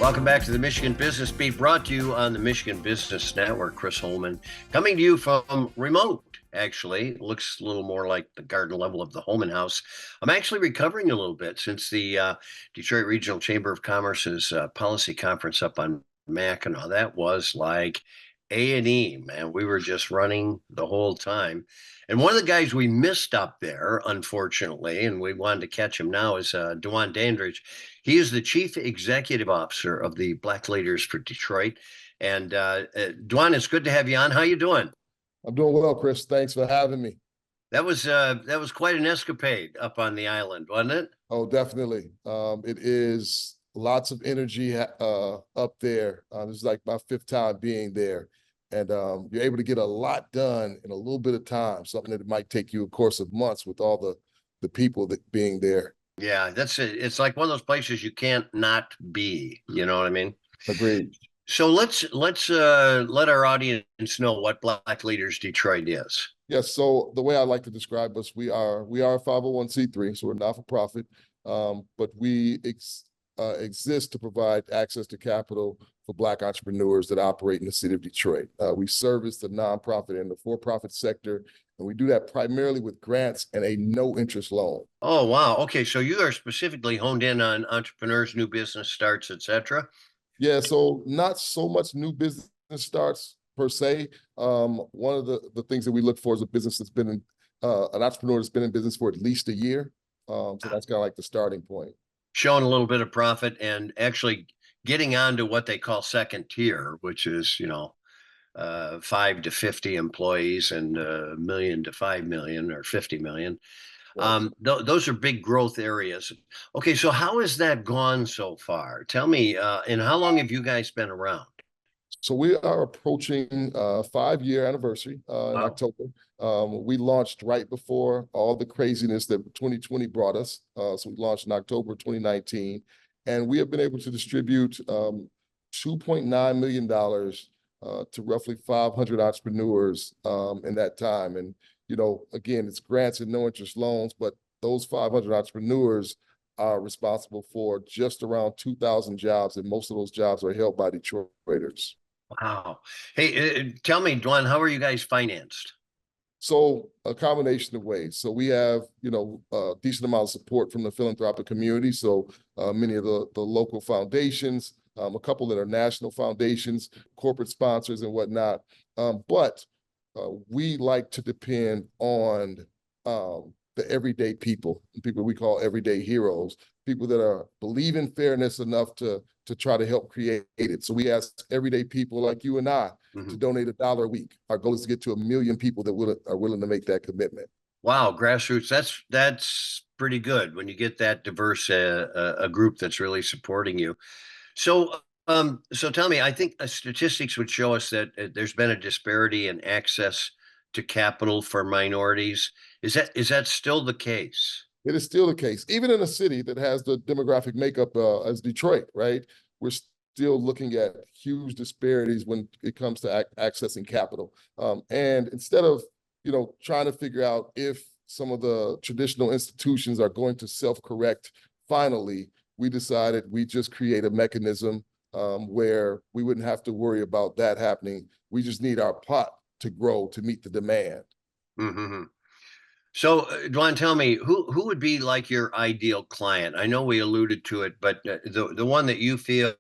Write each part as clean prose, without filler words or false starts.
Welcome back to the Michigan Business Beat, brought to you on the Michigan Business Network. Chris Holman coming to you from remote, actually. Looks a little more like the garden level of the Holman house. I'm actually recovering a little bit since the Detroit Regional Chamber of Commerce's policy conference up on Mackinac. That was like A&E, man. We were just running the whole time. And one of the guys we missed up there, unfortunately, and we wanted to catch him now, is Dwan Dandridge. He is the Chief Executive Officer of the Black Leaders for Detroit. And Dwan, it's good to have you on. How you doing? I'm doing well, Chris. Thanks for having me. That was quite an escapade up on the island, wasn't it? Oh, definitely. It is lots of energy up there. This is like my fifth time being there. And you're able to get a lot done in a little bit of time, something that might take you a course of months with all the people that being there. Yeah, that's it. It's like one of those places you can't not be. You know what I mean? Agreed. So let's let our audience know what Black Leaders Detroit is. Yes. So the way I like to describe us, we are a 501c3, so we're not for profit, but we exist to provide access to capital for Black entrepreneurs that operate in the city of Detroit. We service the nonprofit and the for-profit sector, and we do that primarily with grants and a no-interest loan. Oh, wow. Okay, so you are specifically honed in on entrepreneurs, new business starts, etc. Yeah, so not so much new business starts per se. One of the things that we look for is a business that's been an entrepreneur that's been in business for at least a year. So that's kind of like the starting point. Showing a little bit of profit and actually getting on to what they call second tier, which is, 5 to 50 employees and a million to 5 million or 50 million. Right. Those are big growth areas. Okay, so how has that gone so far? Tell me, and how long have you guys been around? So we are approaching 5-year anniversary in Wow. October. We launched right before all the craziness that 2020 brought us. So we launched in October 2019, and we have been able to distribute $2.9 million to roughly 500 entrepreneurs in that time. And, again, it's grants and no interest loans, but those 500 entrepreneurs are responsible for just around 2,000 jobs, and most of those jobs are held by Detroiters. Wow. Hey, tell me, Dwan, how are you guys financed? So a combination of ways. So we have, a decent amount of support from the philanthropic community. So many of the local foundations, a couple that are national foundations, corporate sponsors and whatnot. But we like to depend on the everyday people we call everyday heroes, people that believe in fairness enough to try to help create it. So we ask everyday people like you and I to donate $1 a week. Our goal is to get to 1 million people that are willing to make that commitment. Wow, grassroots. That's pretty good when you get that diverse a group that's really supporting you. So so tell me, I think statistics would show us that there's been a disparity in access to capital for minorities. Is that still the case? It is still the case, even in a city that has the demographic makeup as Detroit, right? We're still looking at huge disparities when it comes to accessing capital. And instead of, trying to figure out if some of the traditional institutions are going to self-correct, finally, we decided we just create a mechanism where we wouldn't have to worry about that happening. We just need our pot to grow to meet the demand. Mm-hmm. So, Dwan, tell me, who would be like your ideal client? I know we alluded to it, but the one that you feel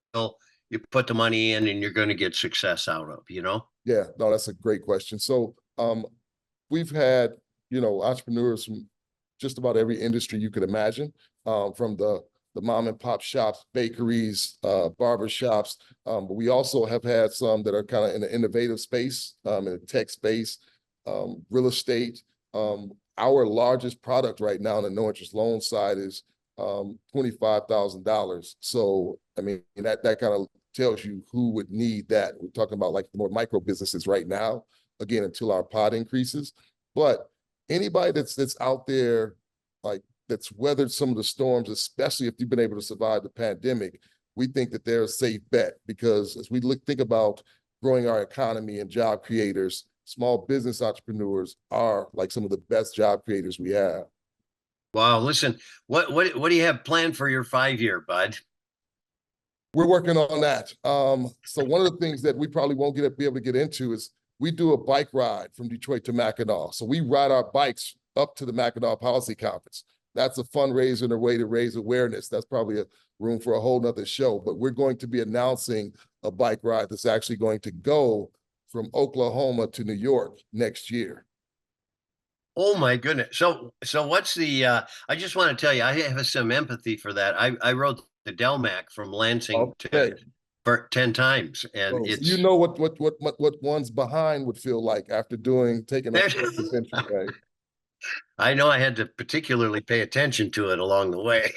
you put the money in and you're going to get success out of, Yeah, no, that's a great question. So we've had, entrepreneurs from just about every industry you could imagine, from the mom and pop shops, bakeries, barber shops. But we also have had some that are kind of in the innovative space, in the tech space, real estate. Our largest product right now on the no interest loan side is $25,000. So, I mean, that kind of tells you who would need that. We're talking about like the more micro businesses right now, again, until our pod increases. But anybody that's out there, like that's weathered some of the storms, especially if you've been able to survive the pandemic, we think that they're a safe bet, because as we think about growing our economy and job creators, small business entrepreneurs are like some of the best job creators we have. Wow, listen, what do you have planned for your 5-year, bud? We're working on that. So one of the things that we probably won't be able to get into is we do a bike ride from Detroit to Mackinac. So we ride our bikes up to the Mackinac Policy Conference. That's a fundraiser and a way to raise awareness. That's probably a room for a whole nother show, but we're going to be announcing a bike ride that's actually going to go from Oklahoma to New York next year. Oh my goodness. So what's the I just want to tell you, I have some empathy for that. I rode the Delmac from Lansing Okay. for 10 times, and So it's you know what one's behind would feel like after taking that adventure, right? I know I had to particularly pay attention to it along the way.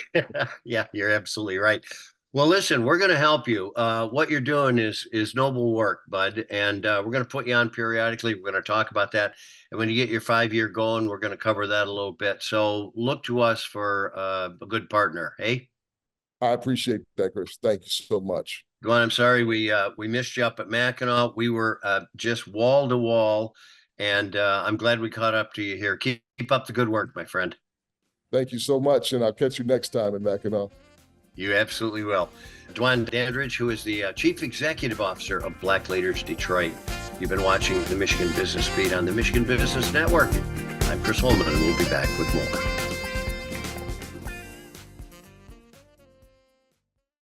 Yeah, you're absolutely right. Well, listen, we're going to help you. What you're doing is noble work, bud, and we're going to put you on periodically. We're going to talk about that, and when you get your 5-year going, we're going to cover that a little bit. So look to us for a good partner. Hey, I appreciate that, Chris. Thank you so much. Dwan, I'm sorry we missed you up at Mackinac. We were just wall to wall, and I'm glad we caught up to you here. Keep up the good work, my friend. Thank you so much, and I'll catch you next time in Mackinac. You absolutely will. Dwan Dandridge, who is the Chief Executive Officer of Black Leaders Detroit. You've been watching the Michigan Business Beat on the Michigan Business Network. I'm Chris Holman, and we'll be back with more.